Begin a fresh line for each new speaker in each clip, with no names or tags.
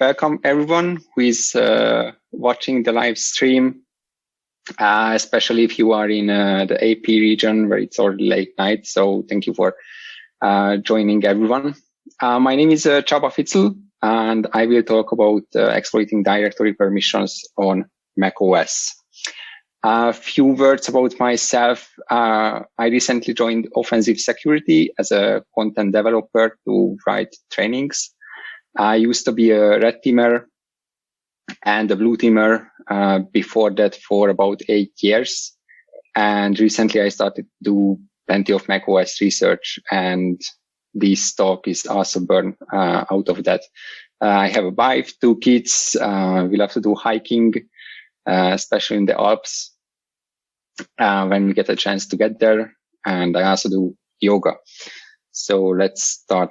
welcome everyone who is watching the live stream, especially if you are in the AP region where it's already late night. So thank you for joining everyone. My name is Csaba Fitzl, and I will talk about exploiting directory permissions on macOS. A few words about myself. I recently joined Offensive Security as a content developer to write trainings. I used to be a red teamer and a blue teamer before that for about 8 years. And recently I started to do plenty of macOS research, and this talk is also born out of that. I have a wife, 2 kids. We love to do hiking, especially in the Alps when we get a chance to get there. And I also do yoga. So let's start.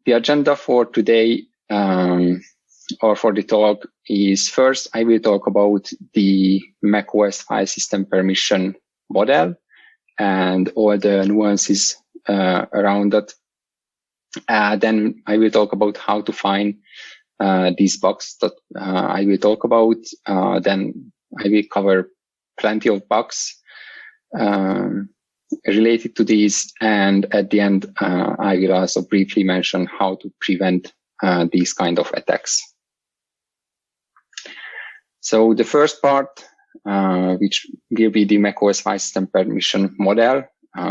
The agenda for today, or for the talk, is first I will talk about the macOS file system permission model and all the nuances around it. Then I will talk about how to find these bugs that I will talk about. Then I will cover plenty of bugs related to these, and at the end I will also briefly mention how to prevent these kind of attacks. So the first part, which will be the macOS file system permission model,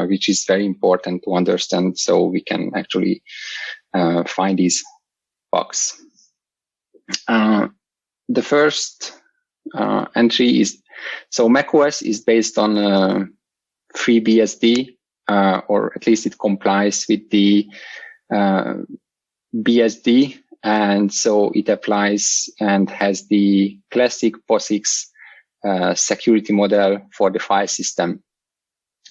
which is very important to understand so we can actually find these bugs. The first entry is, so macOS is based on FreeBSD, or at least it complies with the BSD, and so it applies and has the classic POSIX security model for the file system.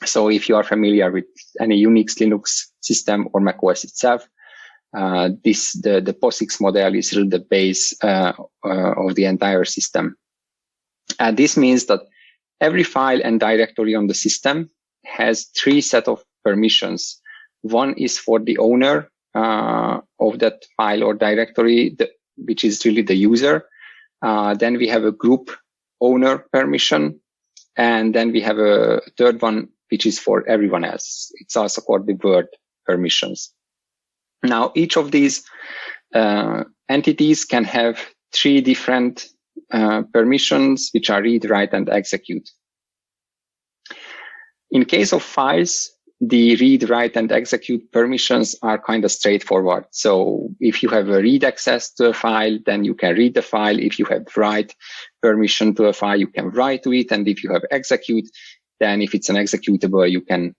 So if you are familiar with any Unix, Linux system or macOS itself, the POSIX model is really the base of the entire system. And this means that every file and directory on the system has 3 sets of permissions. One is for the owner of that file or directory, which is really the user. Then we have a group owner permission. And then we have a third one, which is for everyone else. It's also called the word permissions. Now, each of these entities can have 3 different permissions, which are read, write, and execute. In case of files, the read, write, and execute permissions are kind of straightforward. So if you have a read access to a file, then you can read the file. If you have write permission to a file, you can write to it. And if you have execute, then if it's an executable, you can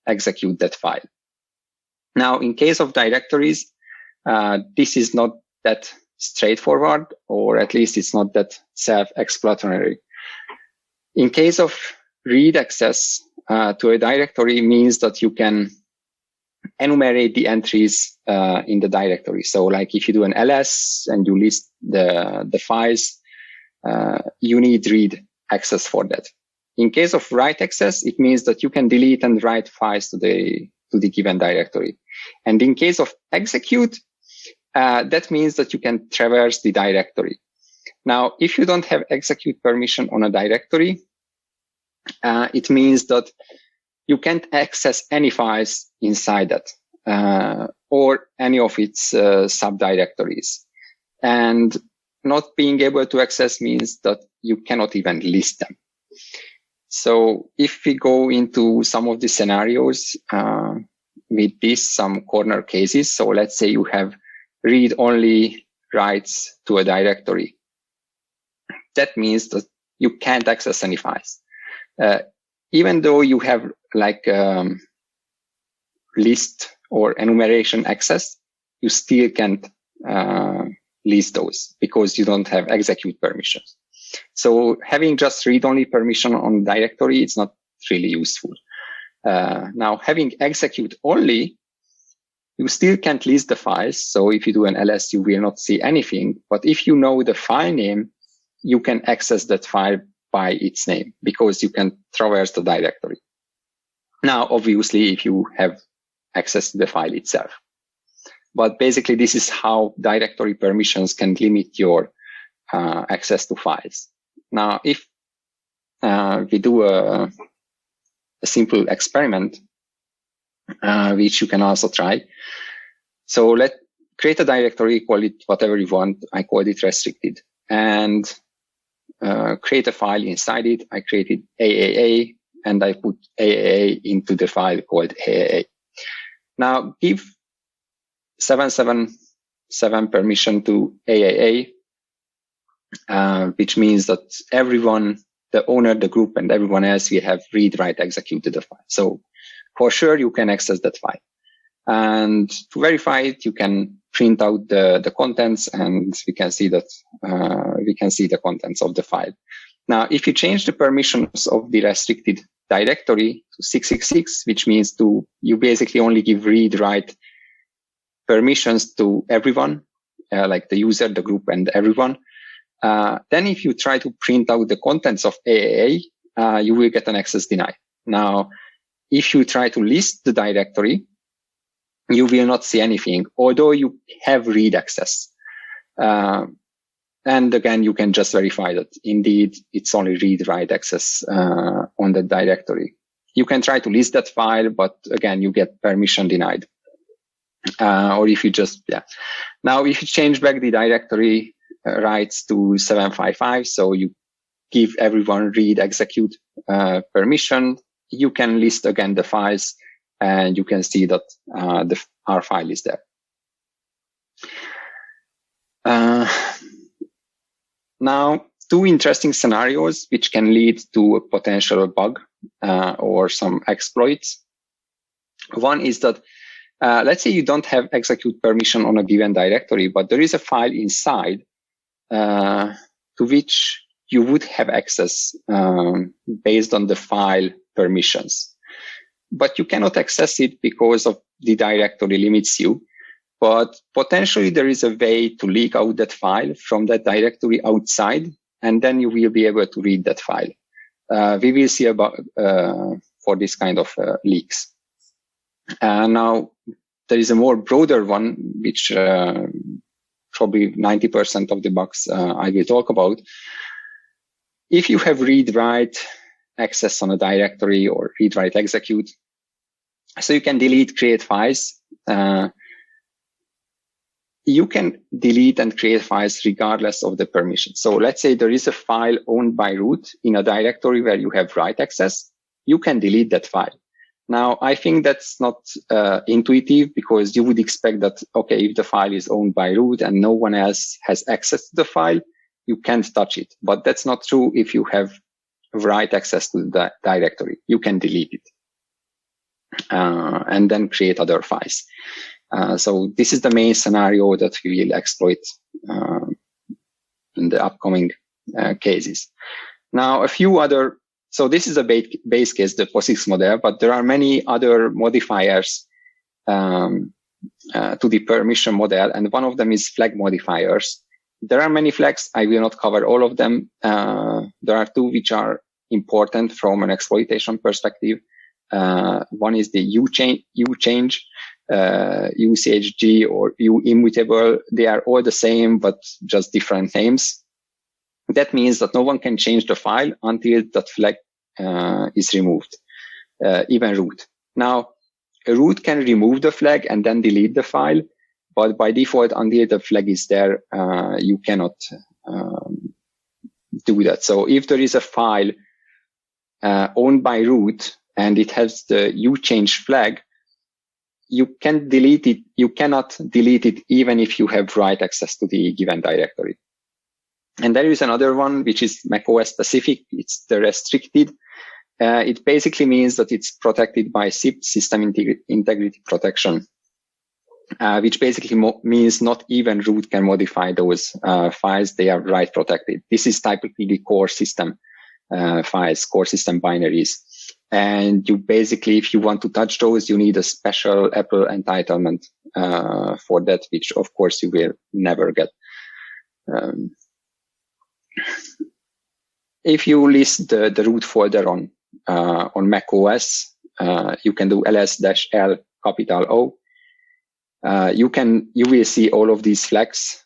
execute that file. Now, in case of directories, this is not that straightforward, or at least it's not that self-explanatory. In case of read access to a directory means that you can enumerate the entries in the directory. So like if you do an ls and you list the files, you need read access for that. In case of write access, it means that you can delete and write files to the given directory. And in case of execute, that means that you can traverse the directory. Now, if you don't have execute permission on a directory, it means that you can't access any files inside that, or any of its subdirectories. And not being able to access means that you cannot even list them. So if we go into some of the scenarios with some corner cases, so let's say you have read-only writes to a directory. That means that you can't access any files. Even though you have like list or enumeration access, you still can't list those because you don't have execute permissions. So having just read-only permission on directory, it's not really useful. Now, having execute only, you still can't list the files. So if you do an ls, you will not see anything. But if you know the file name, you can access that file by its name because you can traverse the directory. Now, obviously, if you have access to the file itself. But basically, this is how directory permissions can limit your access to files. Now, if we do a simple experiment, which you can also try. So let's create a directory, call it whatever you want. I called it restricted, and create a file inside it. I created AAA, and I put AAA into the file called AAA. Now give 777 permission to AAA, which means that everyone, the owner, the group, and everyone else will have read, write, executed the file. So for sure, you can access that file. And to verify it, you can print out the contents, and we can see that we can see the contents of the file. Now, if you change the permissions of the restricted directory to 666, which means you basically only give read, write permissions to everyone, like the user, the group, and everyone. Then if you try to print out the contents of AAA, you will get an access denied. Now, if you try to list the directory, you will not see anything, although you have read access. And again, you can just verify that indeed it's only read, write access on the directory. You can try to list that file, but again, you get permission denied. Or if you just, Now, if you change back the directory rights to 755, so you give everyone read, execute permission, you can list again the files, and you can see that our file is there. Now, two interesting scenarios which can lead to a potential bug or some exploits. One is that, let's say you don't have execute permission on a given directory, but there is a file inside to which you would have access based on the file permissions. But you cannot access it because of the directory limits you. But potentially there is a way to leak out that file from that directory outside, and then you will be able to read that file. We will see about for this kind of leaks. Now, there is a more broader one, which probably 90% of the bugs I will talk about. If you have read-write access on a directory or read-write execute, so you can delete, create files. You can delete and create files regardless of the permission. So let's say there is a file owned by root in a directory where you have write access. You can delete that file. Now, I think that's not intuitive, because you would expect that, okay, if the file is owned by root and no one else has access to the file, you can't touch it. But that's not true if you have write access to the directory. You can delete it and then create other files. So this is the main scenario that we will exploit in the upcoming cases. Now, a few other, so this is a base case, the POSIX model, but there are many other modifiers to the permission model, and one of them is flag modifiers. There are many flags. I will not cover all of them. There are two which are important from an exploitation perspective. One is the uChange, UCHG, or uimmutable. They are all the same, but just different names. That means that no one can change the file until that flag is removed, even root. Now, a root can remove the flag and then delete the file, but by default, until the flag is there, you cannot do that. So if there is a file owned by root and it has the uChange flag, you can delete it. You cannot delete it even if you have write access to the given directory. And there is another one which is macOS specific. It's the restricted. It basically means that it's protected by SIP, System Integrity Protection, which basically means not even root can modify those files. They are write protected. This is typically the core system files, core system binaries. And you basically, if you want to touch those, you need a special Apple entitlement for that, which of course you will never get. If you list the root folder on macOS, you can do ls-l capital O. You will see all of these flags.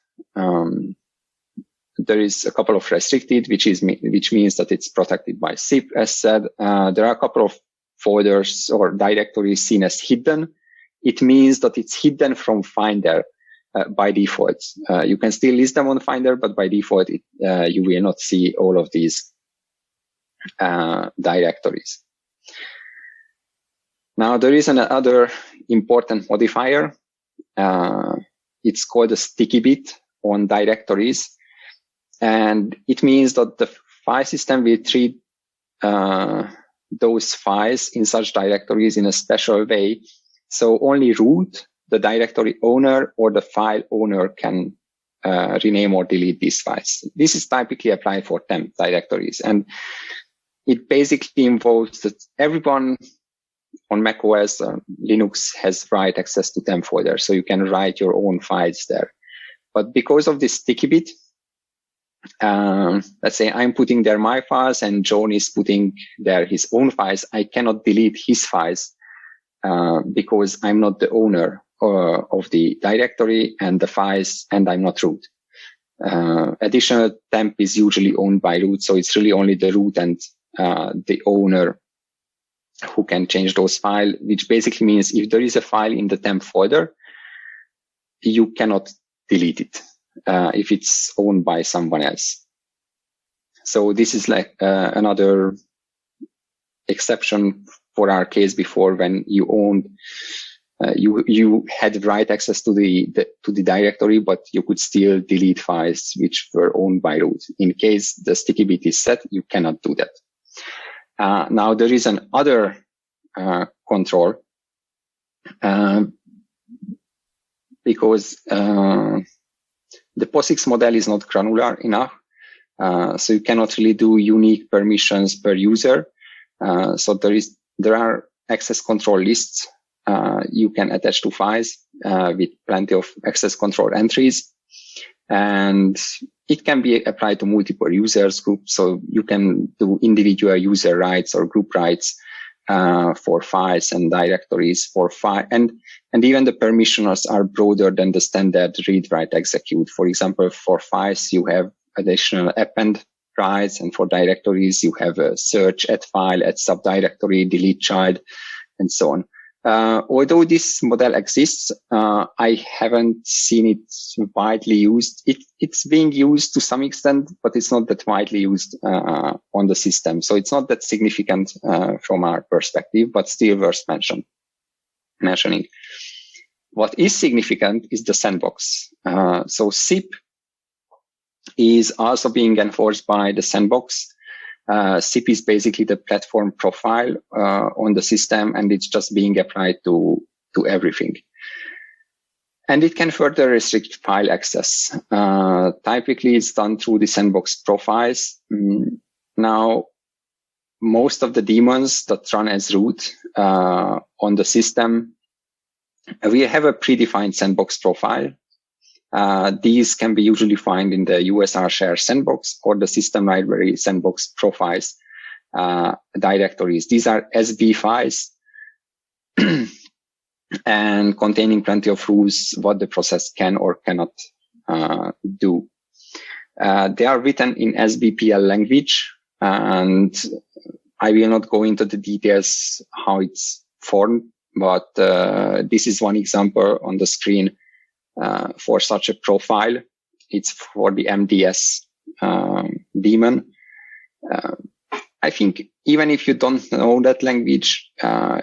There is a couple of restricted, which means that it's protected by zip, as said. There are a couple of folders or directories seen as hidden. It means that it's hidden from Finder by default. You can still list them on Finder, but by default, you will not see all of these directories. Now, there is another important modifier. It's called a sticky bit on directories. And it means that the file system will treat those files in such directories in a special way. So only root, the directory owner, or the file owner can rename or delete these files. This is typically applied for temp directories. And it basically involves that everyone on macOS or Linux has write access to temp folder. So you can write your own files there. But because of this sticky bit, let's say I'm putting there my files and John is putting there his own files. I cannot delete his files because I'm not the owner of the directory and the files, and I'm not root. Additional temp is usually owned by root, so it's really only the root and the owner who can change those files, which basically means if there is a file in the temp folder, you cannot delete it if it's owned by someone else. So this is like another exception for our case before, when you owned, you had write access to the directory, but you could still delete files which were owned by root. In case the sticky bit is set, you cannot do that. Now there is an other control because the POSIX model is not granular enough, so you cannot really do unique permissions per user. So there are access control lists you can attach to files with plenty of access control entries, and it can be applied to multiple users groups. So you can do individual user rights or group rights for files and directories for file, and even the permissioners are broader than the standard read, write, execute. For example, for files you have additional append rights, and for directories you have a search, add file, add subdirectory, delete child, and so on. Although this model exists, I haven't seen it widely used. It's being used to some extent, but it's not that widely used on the system. So it's not that significant from our perspective, but still worth mentioning. What is significant is the sandbox. So zip is also being enforced by the sandbox. zip is basically the platform profile on the system, and it's just being applied to everything. And it can further restrict file access. Typically, it's done through the sandbox profiles. Now, most of the daemons that run as root on the system, we have a predefined sandbox profile. These can be usually found in the USR share sandbox or the system library sandbox profiles directories. These are SB files and containing plenty of rules what the process can or cannot do. They are written in SBPL language, and I will not go into the details how it's formed, but this is one example on the screen for such a profile. It's for the MDS daemon. I think even if you don't know that language,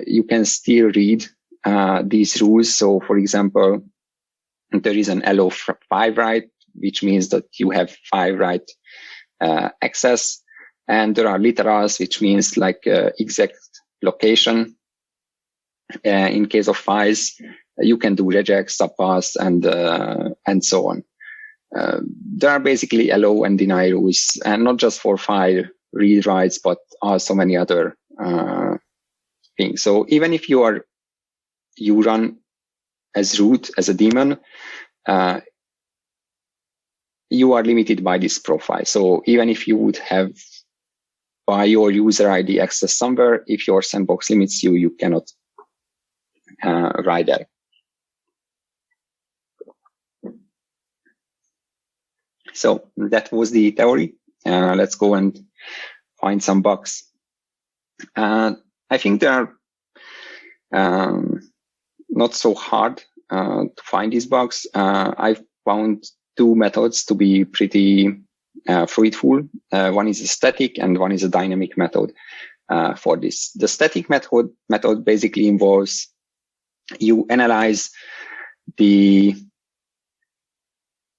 you can still read these rules. So, for example, there is an allow 5 write, which means that you have 5 write access. And there are literals, which means like exact location. In case of files, you can do reject, subpass, and so on. There are basically allow and deny rules, and not just for file read writes, but also many other things. So even if you run as root, as a daemon, you are limited by this profile. So even if you would have by your user ID access somewhere, if your sandbox limits you, you cannot write that. So that was the theory. Let's go and find some bugs. I think they are not so hard to find these bugs. I found two methods to be pretty fruitful. One is a static and one is a dynamic method for this. The static method basically involves you analyze the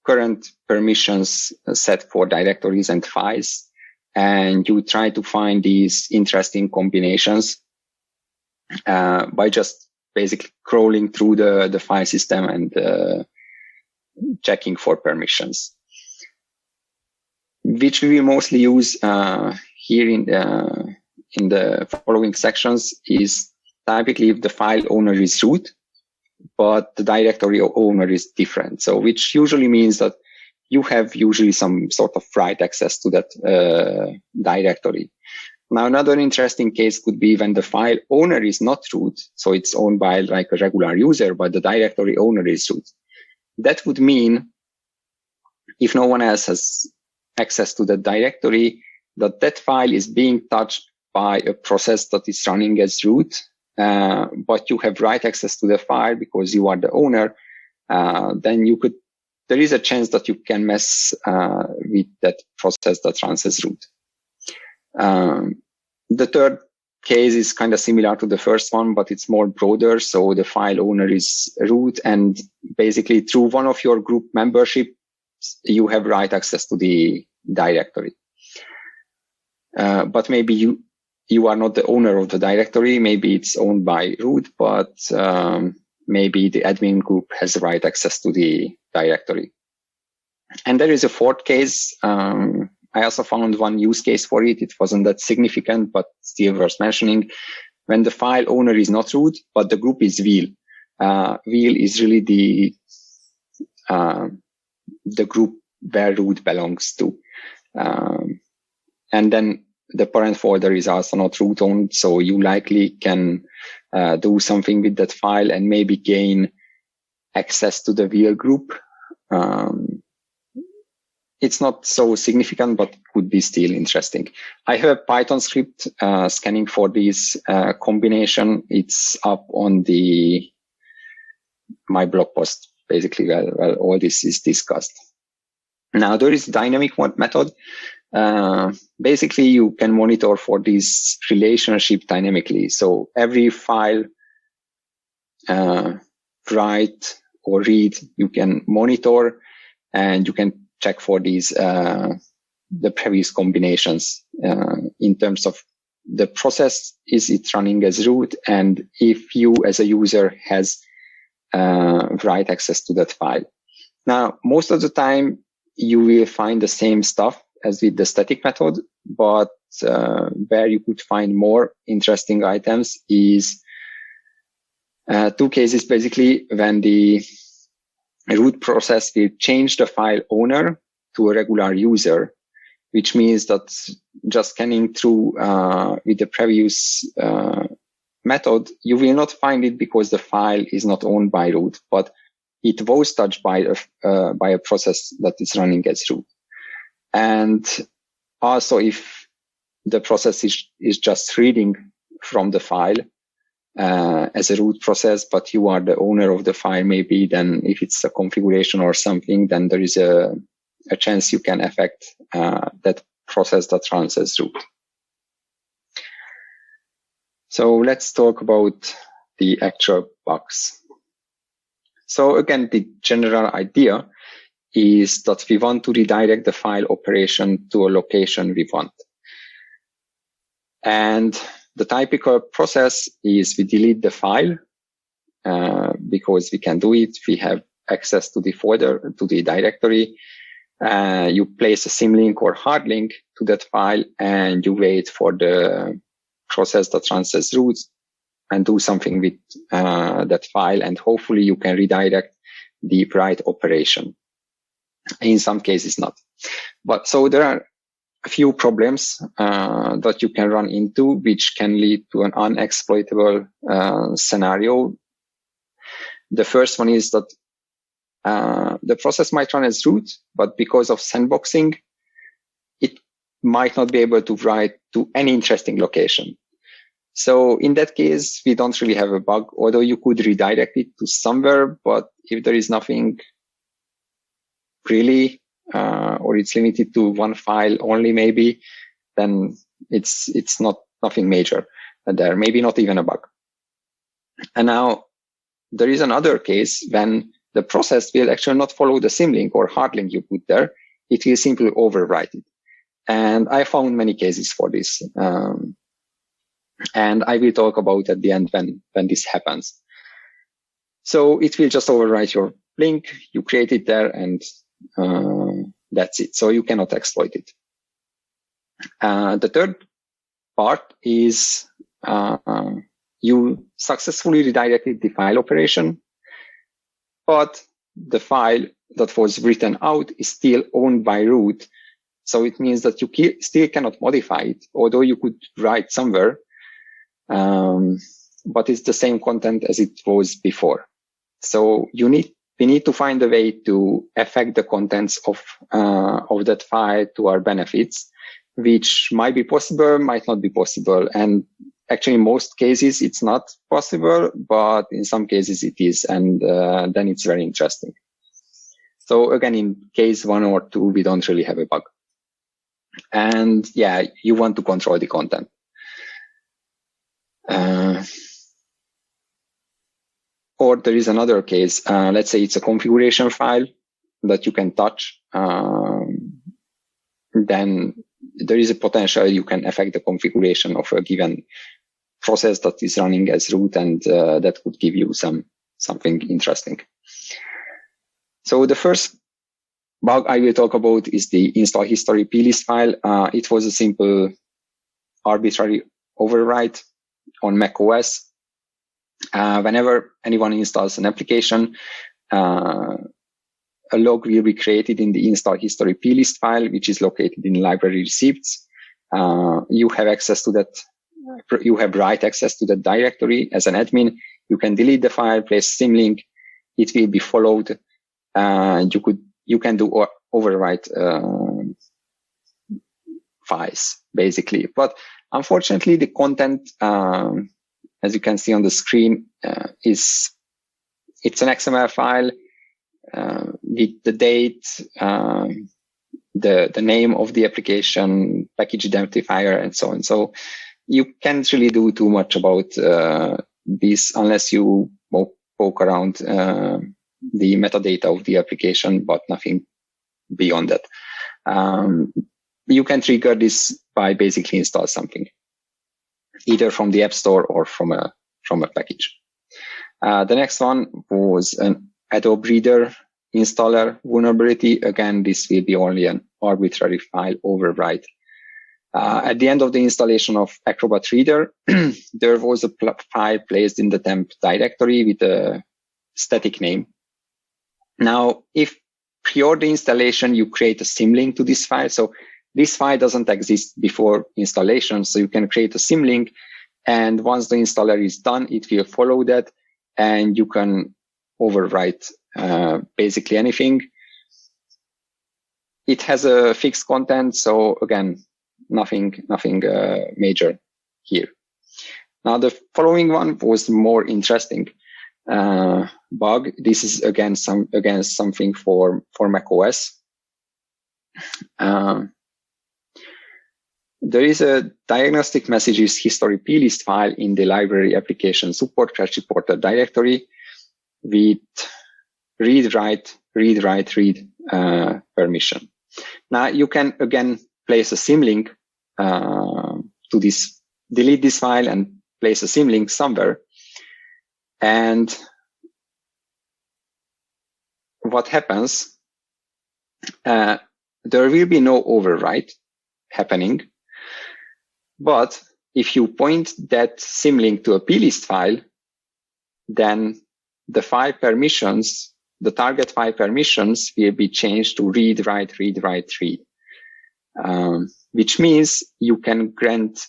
current permissions set for directories and files, and you try to find these interesting combinations by just basically crawling through the file system and checking for permissions. Which we will mostly use here in the following sections is typically if the file owner is root, but the directory owner is different. So which usually means that you have usually some sort of write access to that directory. Now, another interesting case could be when the file owner is not root, so it's owned by like a regular user, but the directory owner is root. That would mean if no one else has access to the directory, that file is being touched by a process that is running as root, but you have write access to the file because you are the owner, then there is a chance that you can mess with that process that runs as root. The third case is kind of similar to the first one, but it's more broader. So the file owner is root, and basically through one of your group membership, you have write access to the directory. But maybe you are not the owner of the directory. Maybe it's owned by root, but maybe the admin group has write access to the directory. And there is a fourth case. I also found one use case for it. It wasn't that significant, but still worth mentioning. When the file owner is not root, but the group is wheel. Wheel is really the group where root belongs to. And then the parent folder is also not root owned, so you likely can do something with that file and maybe gain access to the wheel group. It's not so significant, but could be still interesting. I have a Python script scanning for this combination. It's up on my blog post, basically, where all this is discussed. Now, there is a dynamic method. Basically, you can monitor for this relationship dynamically. So every file, write or read, you can monitor, and you can check for these the previous combinations in terms of the process, is it running as root, and if you as a user has write access to that file. Now, most of the time you will find the same stuff as with the static method, but where you could find more interesting items is two cases, basically, when the root process will change the file owner to a regular user, which means that just scanning through with the previous method, you will not find it because the file is not owned by root, but it was touched by a process that is running as root. And also, if the process is just reading from the file as a root process, but you are the owner of the file, maybe then if it's a configuration or something, then there is a chance you can affect that process that runs as root. So let's talk about the actual bugs. So again, the general idea is that we want to redirect the file operation to a location we want. And the typical process is we delete the file because we can do it. We have access to the folder, to the directory. You place a symlink or hard link to that file, and you wait for the process that runs as root and do something with that file, and hopefully you can redirect the write operation. In some cases not. But so there are a few problems that you can run into, which can lead to an unexploitable scenario. The first one is that the process might run as root, but because of sandboxing, it might not be able to write to any interesting location. So in that case, we don't really have a bug, although you could redirect it to somewhere, but if there is nothing really, or it's limited to one file only maybe, then it's not nothing major there, maybe not even a bug. And now there is another case when the process will actually not follow the symlink or hard link you put there. It will simply overwrite it. And I found many cases for this. And I will talk about at the end when this happens. So it will just overwrite your link, you create it there, and that's it. So you cannot exploit it. The third part is you successfully redirected the file operation, but the file that was written out is still owned by root. So it means that you still cannot modify it, although you could write somewhere, but it's the same content as it was before. So we need to find a way to affect the contents of that file to our benefits, which might be possible, might not be possible. And actually, in most cases, it's not possible, but in some cases it is. And then it's very interesting. So again, in case 1 or 2, we don't really have a bug. And yeah, you want to control the content. Or there is another case. Let's say it's a configuration file that you can touch. Then there is a potential you can affect the configuration of a given process that is running as root, and that could give you something interesting. So the first bug I will talk about is the install history.plist file. It was a simple arbitrary overwrite on macOS. Whenever anyone installs an application, a log will be created in the install history.plist file, which is located in library receipts. You have access to that. You have write access to that directory as an admin. You can delete the file, place symlink. It will be followed. You can do overwrite files basically, but unfortunately the content, as you can see on the screen, it's an XML file with the date, the name of the application, package identifier, and so on. So you can't really do too much about this unless you poke around the metadata of the application, but nothing beyond that. You can trigger this by basically install something, either from the App Store or from a package. The next one was an Adobe Reader installer vulnerability. Again, this will be only an arbitrary file overwrite. At the end of the installation of Acrobat Reader, there was a file placed in the temp directory with a static name. Now, if prior the installation, you create a symlink to this file. So this file doesn't exist before installation. So you can create a symlink, and once the installer is done, it will follow that, and you can overwrite basically anything. It has a fixed content. So again, nothing major here. Now, the following one was more interesting bug. This is again something for macOS. There is a Diagnostic Messages History.plist file in the library application support crash reporter directory with read permission. Now you can again place a symlink to this, delete this file and place a symlink somewhere. And what happens, there will be no overwrite happening. But if you point that symlink to a plist file, then the file permissions, the target file permissions will be changed to read, which means you can grant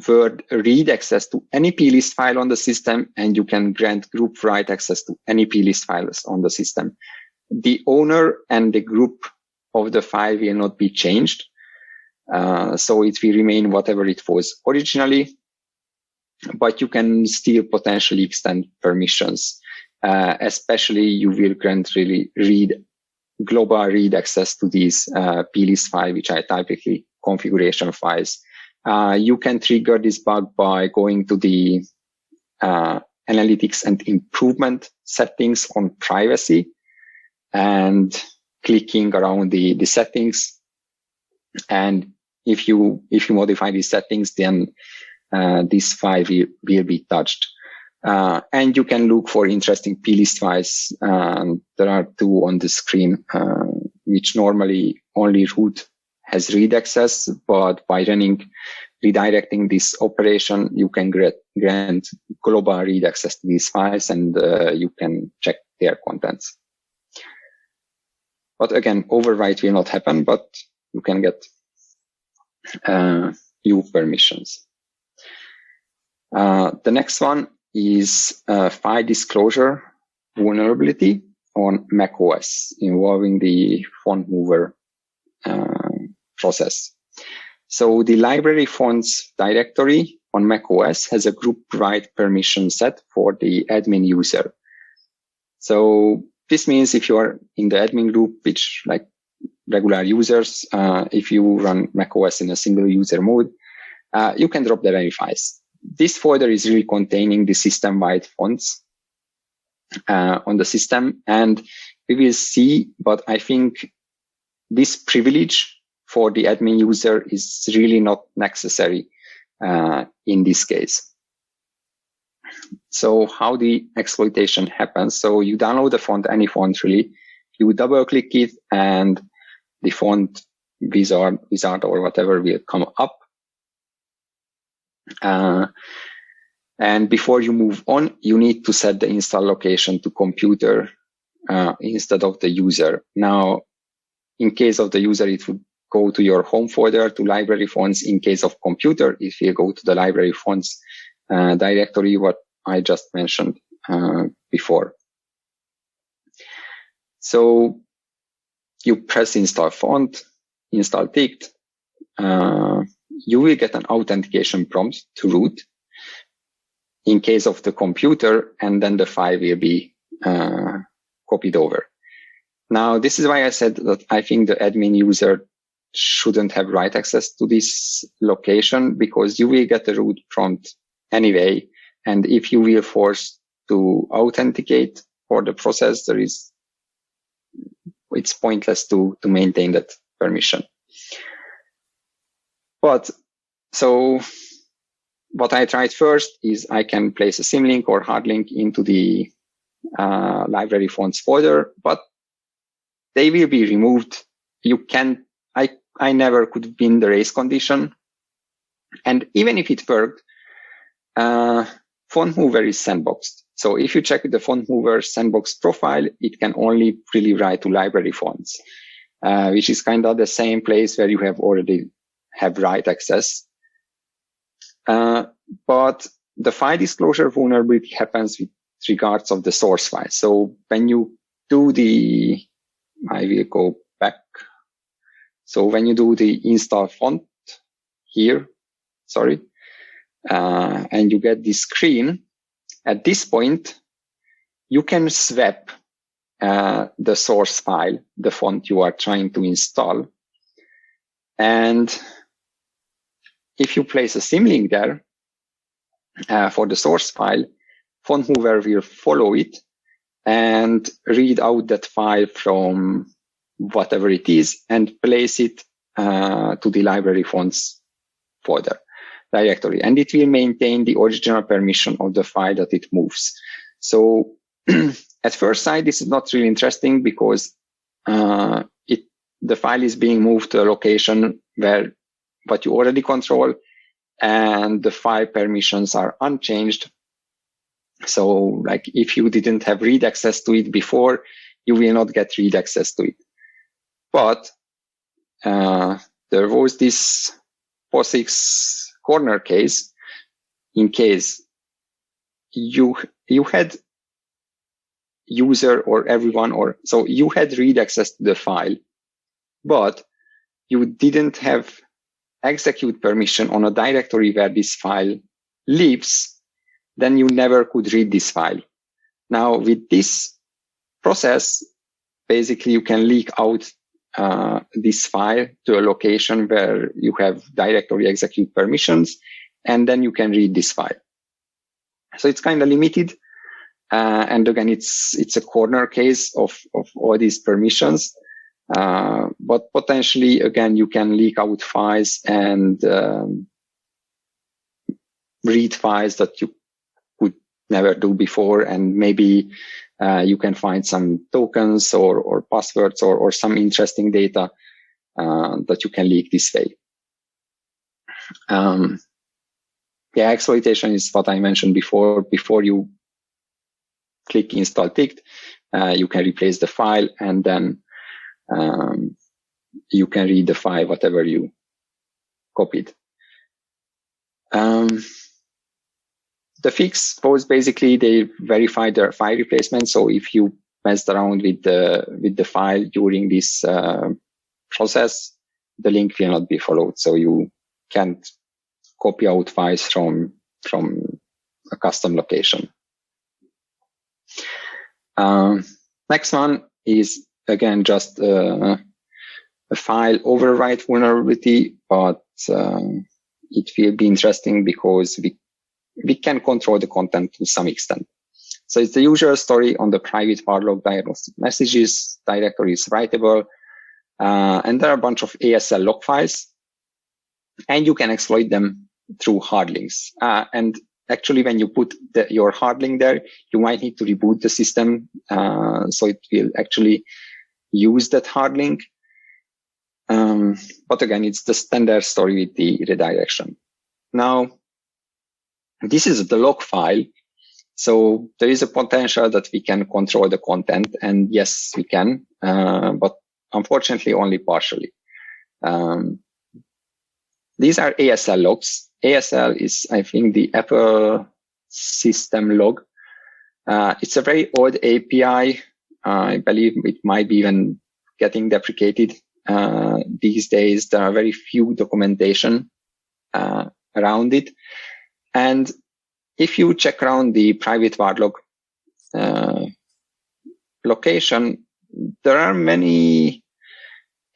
word read access to any plist file on the system, and you can grant group write access to any plist files on the system. the owner and the group of the file will not be changed. So it will remain whatever it was originally, but you can still potentially extend permissions. Especially you will grant global read access to these plist file, which are typically configuration files. You can trigger this bug by going to the analytics and improvement settings on privacy and clicking around the settings. And if you modify these settings, then this file will be touched. And you can look for interesting plist files. There are two on the screen, which normally only root has read access, but by redirecting this operation, you can grant global read access to these files, and you can check their contents. But again, overwrite will not happen, but you can get new permissions. The next one is file disclosure vulnerability on macOS involving the fontmover process. So the library fonts directory on macOS has a group write permission set for the admin user. So this means if you are in the admin group, which like regular users, if you run macOS in a single user mode, you can drop the files. This folder is really containing the system-wide fonts on the system, and we will see, but I think this privilege for the admin user is really not necessary in this case. So how the exploitation happens. So you download the font, any font really, you double click it and the font wizard or whatever will come up. And before you move on, you need to set the install location to computer instead of the user. Now, in case of the user, it would go to your home folder to library fonts. In case of computer, it will go to the library fonts directory, what I just mentioned before. So you press install font, install ticked. You will get an authentication prompt to root in case of the computer, and then the file will be copied over. Now, this is why I said that I think the admin user shouldn't have write access to this location, because you will get a root prompt anyway. And if you will force to authenticate for the process, it's pointless to maintain that permission. But so what I tried first is I can place a symlink or hard link into the library fonts folder, but they will be removed. I never could win the race condition. And even if it worked, fontmover is sandboxed. So if you check the fontmover sandbox profile, it can only really write to library fonts, which is kind of the same place where you have already have write access. But the file disclosure vulnerability happens with regards of the source file. So when you do I will go back. So when you do the install font here, and you get this screen, at this point, you can swap the source file, the font you are trying to install. And if you place a symlink there for the source file, fontmover will follow it and read out that file from whatever it is and place it to the library fonts folder directory. And it will maintain the original permission of the file that it moves. So at first sight, this is not really interesting because the file is being moved to a location what you already control, and the file permissions are unchanged. So like if you didn't have read access to it before, you will not get read access to it. But there was this POSIX corner case in case you had user or everyone, or so you had read access to the file, but you didn't have execute permission on a directory where this file lives, then you never could read this file. Now with this process, basically you can leak out this file to a location where you have directory execute permissions, and then you can read this file. So it's kind of limited. And again, it's a corner case of all these permissions. But potentially, again, you can leak out files and read files that you could never do before. And maybe you can find some tokens or passwords or some interesting data that you can leak this way. Yeah, exploitation is what I mentioned before. Before you click install ticked, you can replace the file, and then you can read the file, whatever you copied. The fix was basically they verify their file replacement. So if you messed around with the file during this process, the link will not be followed. So you can't copy out files from a custom location. Next one is again just a file overwrite vulnerability, but it will be interesting because we can control the content to some extent. So it's the usual story on the private log diagnostic messages. Directory is writable, and there are a bunch of ASL log files, and you can exploit them through hard links. And actually, when you put your hard link there, you might need to reboot the system, so it will actually use that hard link. But again, it's the standard story with the redirection. Now, this is the log file. So there is a potential that we can control the content, and yes, we can, but unfortunately only partially. These are ASL logs. ASL is, I think, the Apple system log. It's a very old API. I believe it might be even getting deprecated. These days, there are very few documentation around it. And if you check around the private log location, there are many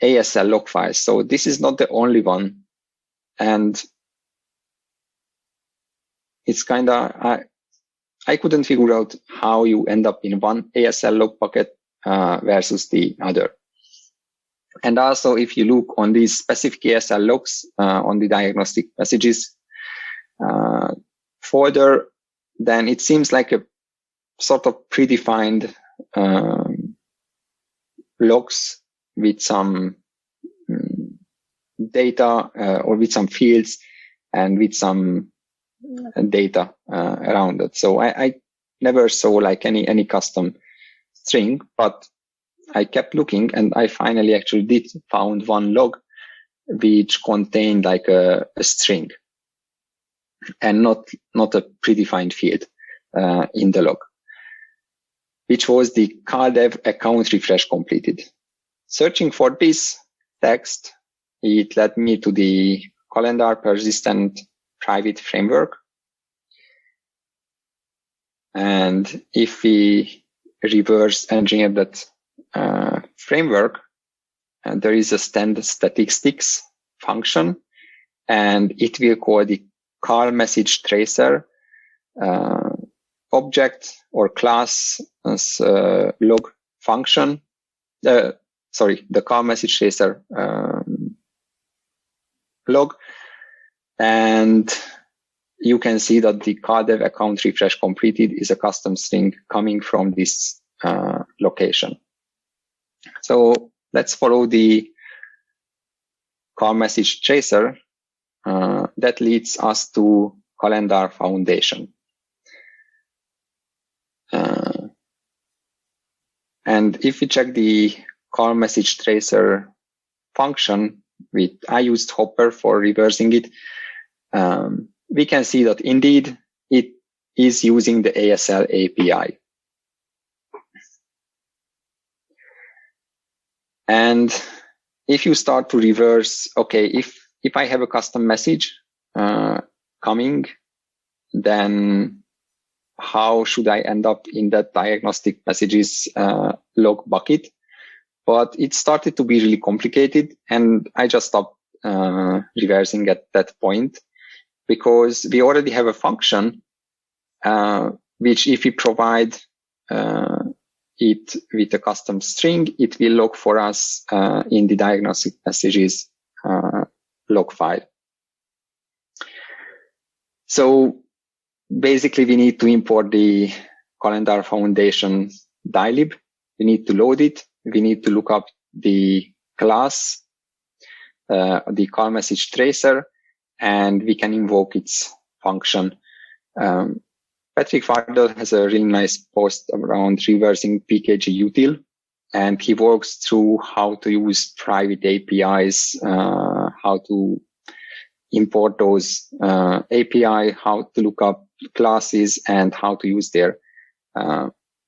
ASL log files. So this is not the only one. And it's kind of, I couldn't figure out how you end up in one ASL log bucket versus the other. And also, if you look on these specific ASL logs on the diagnostic messages folder, then it seems like a sort of predefined logs with some data or with some fields and with some data around it. So I never saw like any custom string, but I kept looking and I finally actually did found one log which contained like a string and not a predefined field in the log, which was the CalDev account refresh completed. Searching for this text, it led me to the calendar persistent private framework. And if we reverse engineer that framework, there is a stand statistics function, and it will call the call message tracer object or class as log function. The call message tracer log, and you can see that the CalDev account refresh completed is a custom string coming from this location. So let's follow the call message tracer that leads us to calendar foundation. And if we check the call message tracer function, I used Hopper for reversing it. We can see that indeed it is using the ASL API. And if you start to reverse, okay, if I have a custom message coming, then how should I end up in that diagnostic messages log bucket? But it started to be really complicated, and I just stopped reversing at that point, because we already have a function which, if we provide it with a custom string, it will log for us in the diagnostic messages log file. So basically, we need to import the calendar foundation dylib. We need to load it. We need to look up the class, the call message tracer, and we can invoke its function. Patrick Wardle has a really nice post around reversing PKG util, and he walks through how to use private APIs, how to import those API, how to look up classes, and how to use their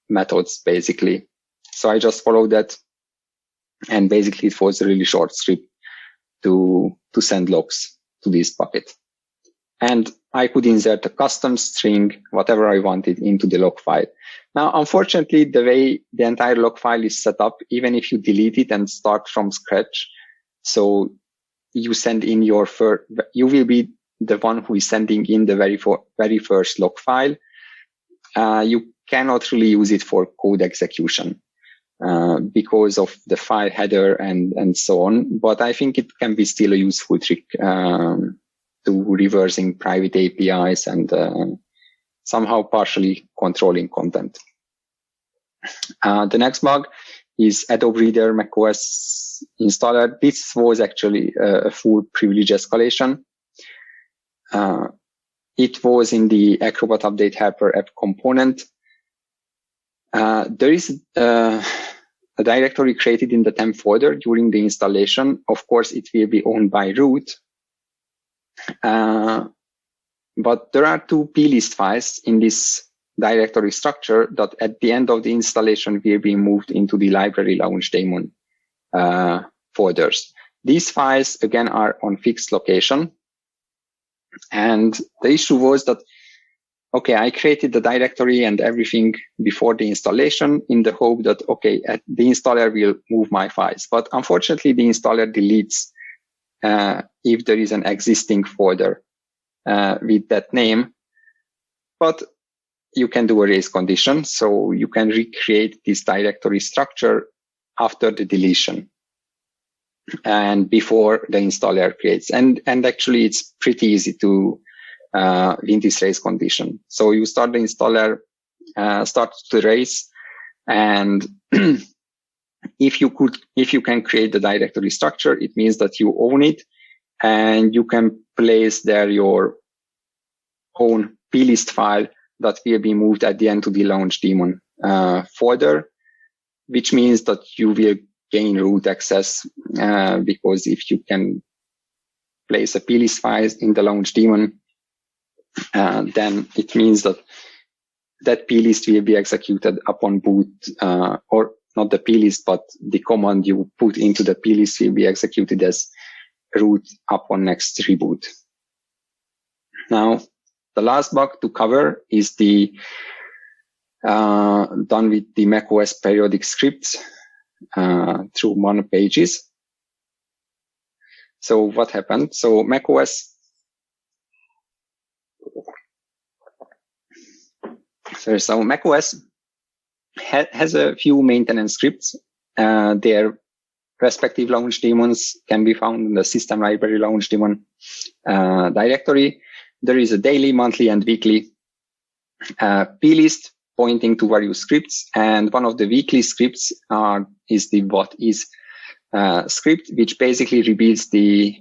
methods, basically. So I just followed that, and basically it was a really short script to send logs to this bucket. And I could insert a custom string, whatever I wanted, into the log file. Now, unfortunately, the way the entire log file is set up, even if you delete it and start from scratch, so you send in you will be the one who is sending in the very first log file. You cannot really use it for code execution because of the file header and so on. But I think it can be still a useful trick to reversing private APIs and somehow partially controlling content. The next bug is Adobe Reader macOS installer. This was actually a full privilege escalation. It was in the Acrobat Update Helper app component. There is a directory created in the temp folder during the installation. Of course, it will be owned by root. But there are two plist files in this directory structure that at the end of the installation will be moved into the library launch daemon folders. These files, again, are on fixed location. And the issue was that, okay, I created the directory and everything before the installation in the hope that, okay, the installer will move my files. But unfortunately, the installer deletes if there is an existing folder with that name. But you can do a race condition, so you can recreate this directory structure after the deletion and before the installer creates. And actually, it's pretty easy to win this race condition. So you start the installer, start the race, and if you can create the directory structure, it means that you own it, and you can place there your own plist file that will be moved at the end to the launch daemon folder, which means that you will gain root access because if you can place a plist file in the launch daemon, then it means that that plist will be executed upon boot, or not the plist, but the command you put into the plist will be executed as root upon next reboot. Now, the last bug to cover is the done with the macOS periodic scripts through mono pages. So what happened? So macOS has a few maintenance scripts. Their respective launch daemons can be found in the system library launch daemon directory. There is a daily, monthly, and weekly plist pointing to various scripts. And one of the weekly scripts is the whatis script, which basically reveals the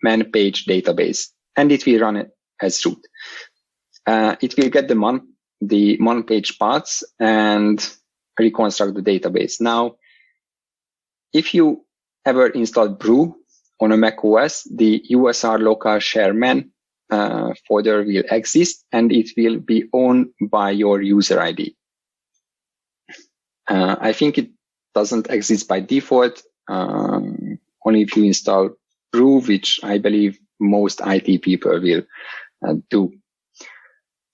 man page database. And it will run it as root. It will get the mon page paths and reconstruct the database. Now, if you ever install brew on a Mac OS, the USR local share man folder will exist, and it will be owned by your user ID. I think it doesn't exist by default. only if you install brew, which I believe most IT people will do.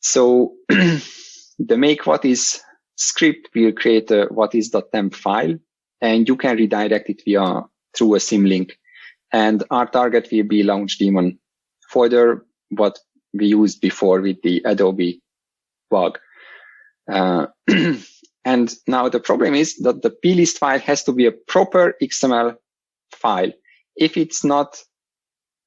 So the makewhatis script will create a whatis.temp file, and you can redirect it through a symlink. And our target will be launch daemon folder, what we used before with the Adobe bug. And now the problem is that the plist file has to be a proper XML file. If it's not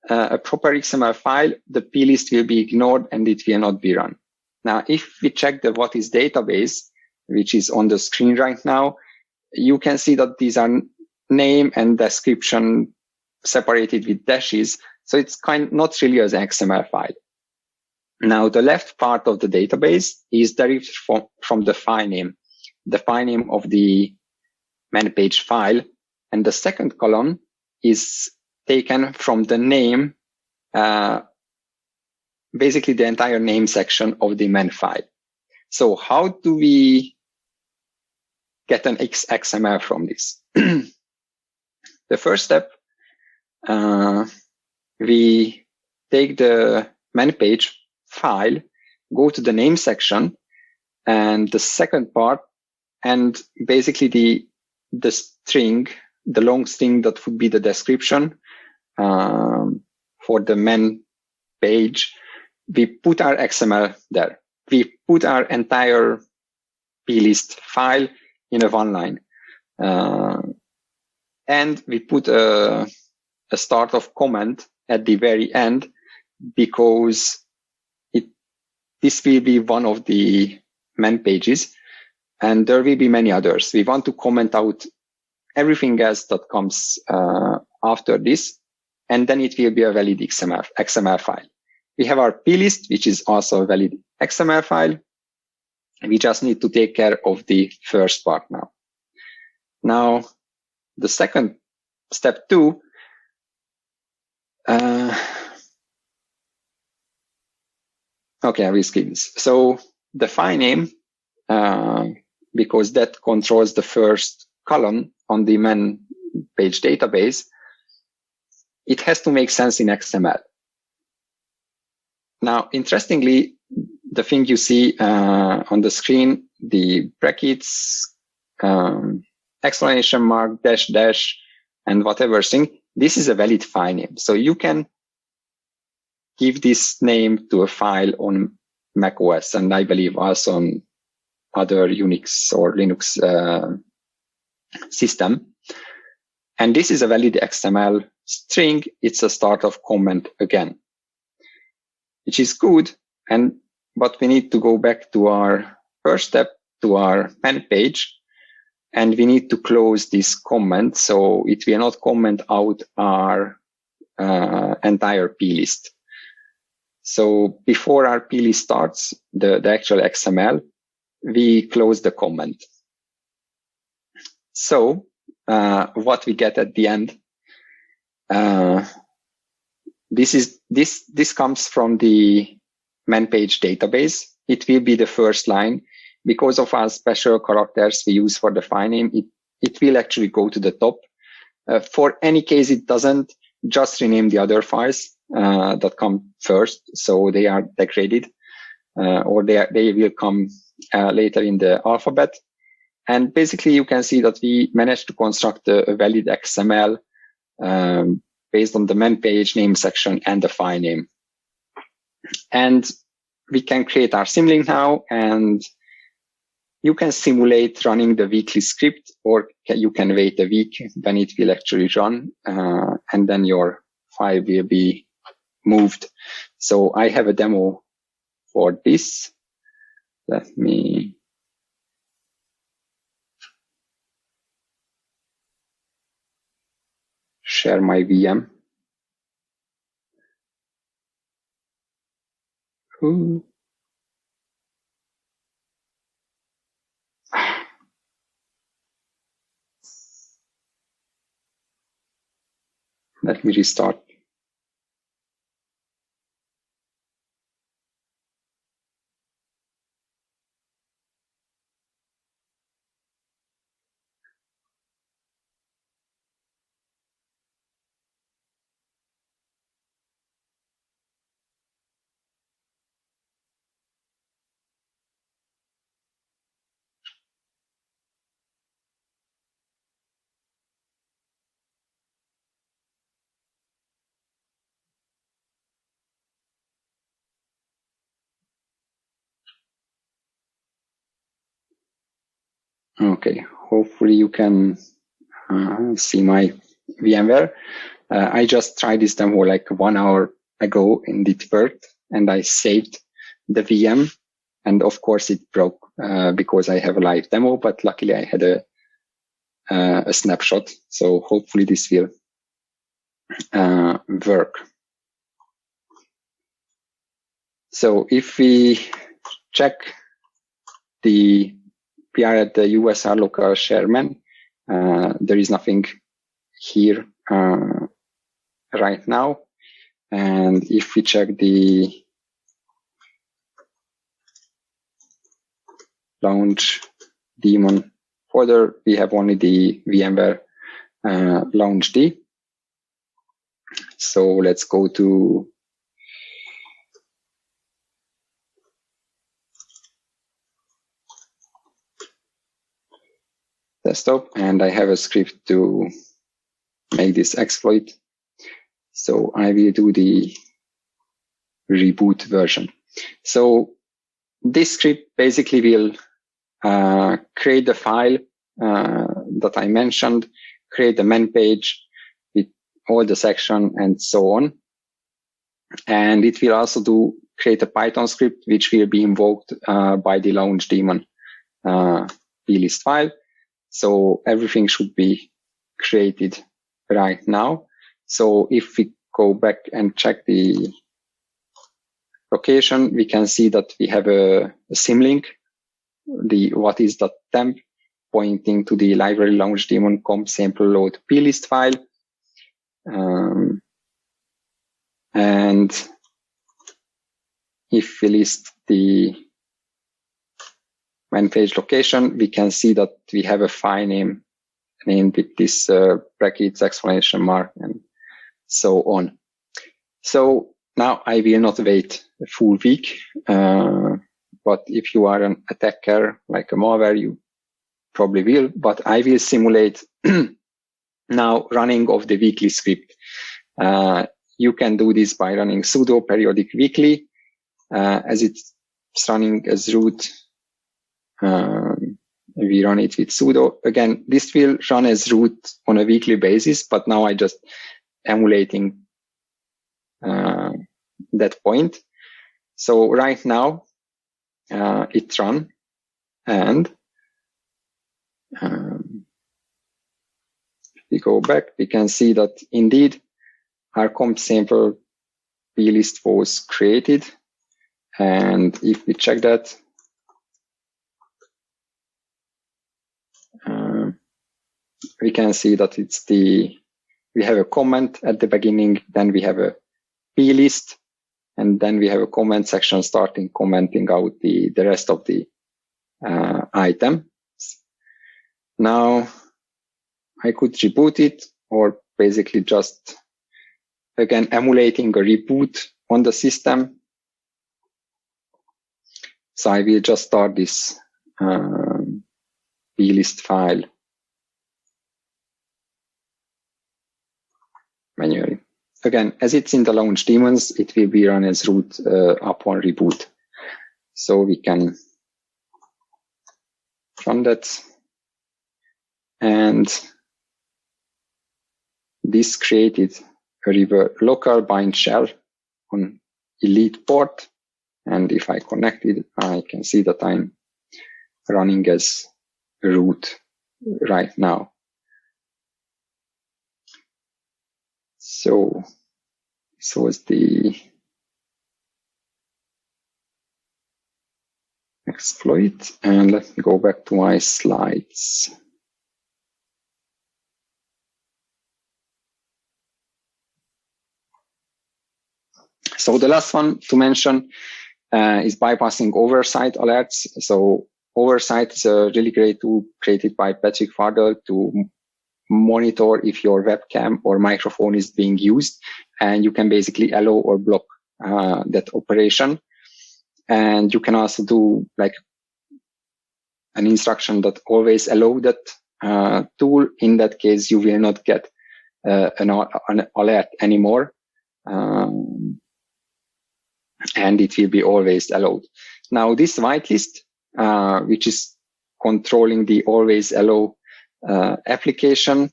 a proper XML file, the plist will be ignored and it will not be run. Now, if we check the whatis database, which is on the screen right now, you can see that these are name and description separated with dashes. So it's not really as an XML file. Now, the left part of the database is derived from the file name of the man page file. And the second column is taken from the name, basically the entire name section of the man file. So how do we get an XML from this? The first step, we take the man page file, go to the name section, and the second part, and basically the string, the long string that would be the description for the man page, we put our XML there. We put our entire plist file in a one line. And we put a start of comment at the very end, because this will be one of the man pages, and there will be many others. We want to comment out everything else that comes after this, and then it will be a valid XML file. We have our plist, which is also a valid XML file. We just need to take care of the first part now. Now, the second, step 2, okay, I will skip this. So the file name, because that controls the first column on the man page database, it has to make sense in XML. Now, interestingly, the thing you see on the screen, the brackets, exclamation mark, dash, dash, and whatever thing, this is a valid file name. So you can give this name to a file on macOS, and I believe also on other Unix or Linux system. And this is a valid XML string. It's a start of comment again, which is good. But we need to go back to our first step, to our man page, and we need to close this comment so it will not comment out our entire plist. So before our plist starts, the actual XML, we close the comment. So what we get at the end, this comes from the man page database. It will be the first line. Because of our special characters we use for the file name, it will actually go to the top. For any case it doesn't, just rename the other files that come first, so they are degraded, or they will come later in the alphabet. And basically you can see that we managed to construct a valid XML based on the man page name section and the file name. And we can create our symlink now, and you can simulate running the weekly script, or you can wait a week when it will actually run, and then your file will be moved. So I have a demo for this. Let me share my VM. Ooh. Let me restart. Okay, hopefully you can see my VMware. I just tried this demo like 1 hour ago and it worked, and I saved the VM, and of course it broke because I have a live demo, but luckily I had a snapshot. So hopefully this will work. So if we check we are at the USR local shareman, there is nothing here right now. And if we check the launch daemon folder, we have only the VMware launch D. So let's go to desktop, and I have a script to make this exploit. So I will do the reboot version. So this script basically will create the file that I mentioned, create the man page with all the section and so on. And it will also create a Python script which will be invoked by the launch daemon plist file. So everything should be created right now. So if we go back and check the location, we can see that we have a symlink, the whatis.temp, pointing to the library launch daemon comp sample load plist file. And if we list the man page location, we can see that we have a file name named with this brackets, exclamation mark, and so on. So now I will not wait a full week, but if you are an attacker like a malware, you probably will, but I will simulate now running of the weekly script. You can do this by running sudo periodic weekly, as it's running as root. We run it with sudo. Again, this will run as root on a weekly basis, but now I just emulating that point. So right now it's run, and if we go back, we can see that indeed our comp sample plist was created. And if we check that, we can see that we have a comment at the beginning, then we have a plist, and then we have a comment section starting commenting out the rest of the item. Now I could reboot it, or basically just again emulating a reboot on the system. So I will just start this plist file manually. Again, as it's in the launch daemons, it will be run as root upon reboot. So we can run that. And this created a local bind shell on elite port. And if I connect it, I can see that I'm running as root right now. So this was the exploit. And let me go back to my slides. So the last one to mention is bypassing OverSight alerts. So OverSight is a really great tool created by Patrick Fardell to monitor if your webcam or microphone is being used, and you can basically allow or block that operation. And you can also do like an instruction that always allow that tool. In that case, you will not get an alert anymore. And it will be always allowed. Now this whitelist, which is controlling the always allow application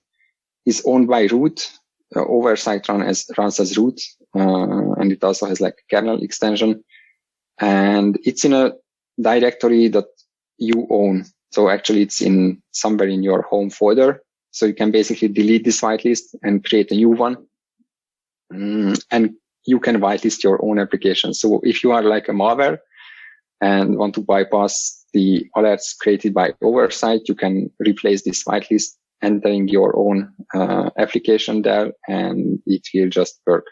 is owned by root. OverSight runs as root, and it also has like a kernel extension, and it's in a directory that you own. So actually it's in somewhere in your home folder. So you can basically delete this whitelist and create a new one. And you can whitelist your own application. So if you are like a malware and want to bypass the alerts created by OverSight, you can replace this whitelist, entering your own application there, and it will just work.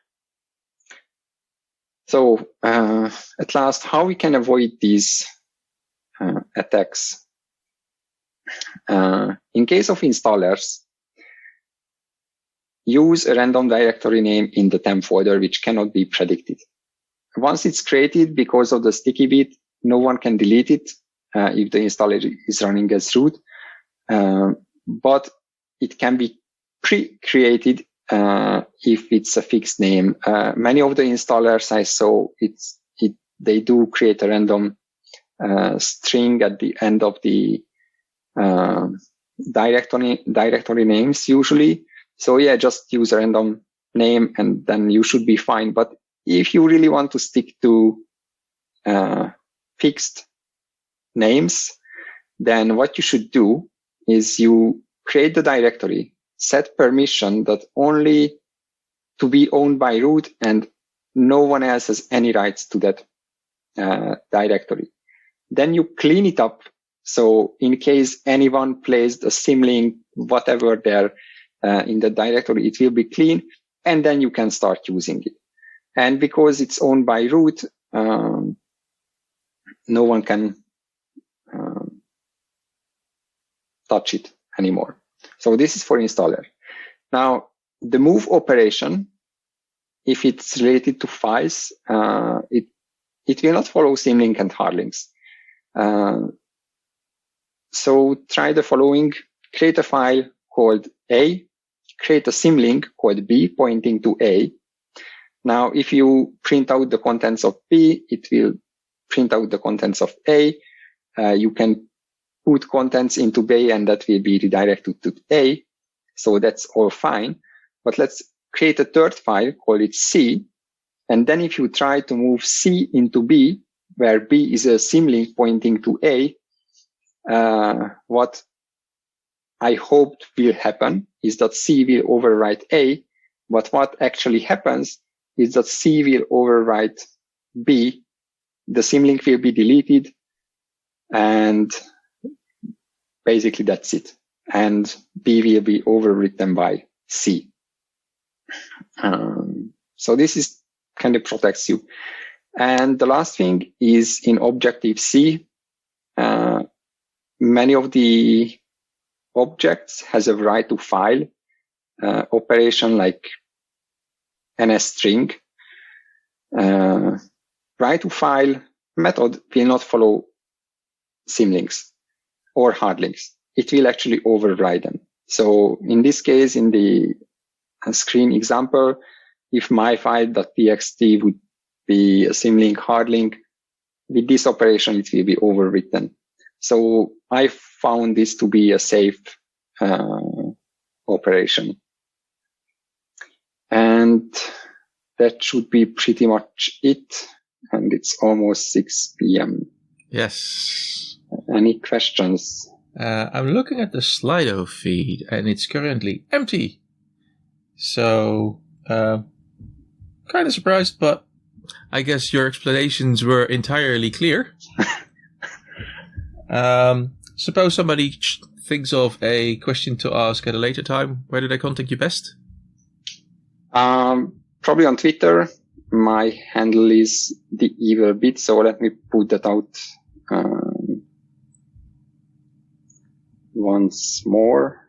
So at last, how we can avoid these attacks? In case of installers, use a random directory name in the temp folder, which cannot be predicted. Once it's created, because of the sticky bit, no one can delete it if the installer is running as root. But it can be pre-created if it's a fixed name. Many of the installers I saw, they do create a random string at the end of the directory names usually. So yeah, just use a random name and then you should be fine. But if you really want to stick to fixed names, then what you should do is you create the directory, set permission that only to be owned by root and no one else has any rights to that directory. Then you clean it up. So in case anyone placed a symlink, whatever there in the directory, it will be clean, and then you can start using it. And because it's owned by root, no one can touch it anymore. So this is for installer. Now, the move operation, if it's related to files, it will not follow symlink and hard links. So try the following: create a file called A, create a symlink called B pointing to A. Now, if you print out the contents of B, it will print out the contents of A. You can put contents into B and that will be redirected to A. So that's all fine. But let's create a third file, call it C. And then if you try to move C into B, where B is a symlink pointing to A, what I hoped will happen is that C will overwrite A, but what actually happens is that C will overwrite B, the symlink will be deleted, and basically that's it. And B will be overwritten by C. So this kind of protects you. And the last thing is in Objective-C, many of the objects has a write to file operation like NSString. Write to file method will not follow symlinks or hard links. It will actually override them. So in this case, in the screen example, if my file.txt would be a symlink hard link, with this operation, it will be overwritten. So I found this to be a safe operation. And that should be pretty much it. And it's almost 6 p.m.
Yes.
Any questions?
I'm looking at the Slido feed and it's currently empty. So, kind of surprised, but I guess your explanations were entirely clear. Suppose somebody thinks of a question to ask at a later time. Where do they contact you best?
Probably on Twitter. My handle is the evil bit, so let me put that out once more.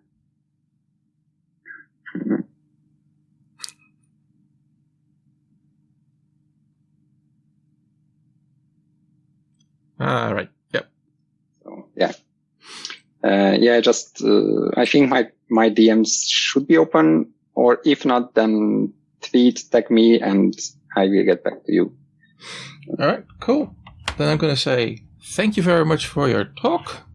All right. Yep.
So, yeah. I think my DMs should be open, or if not, then tweet, tag me, and I will get back to you.
All right, cool. Then I'm going to say thank you very much for your talk.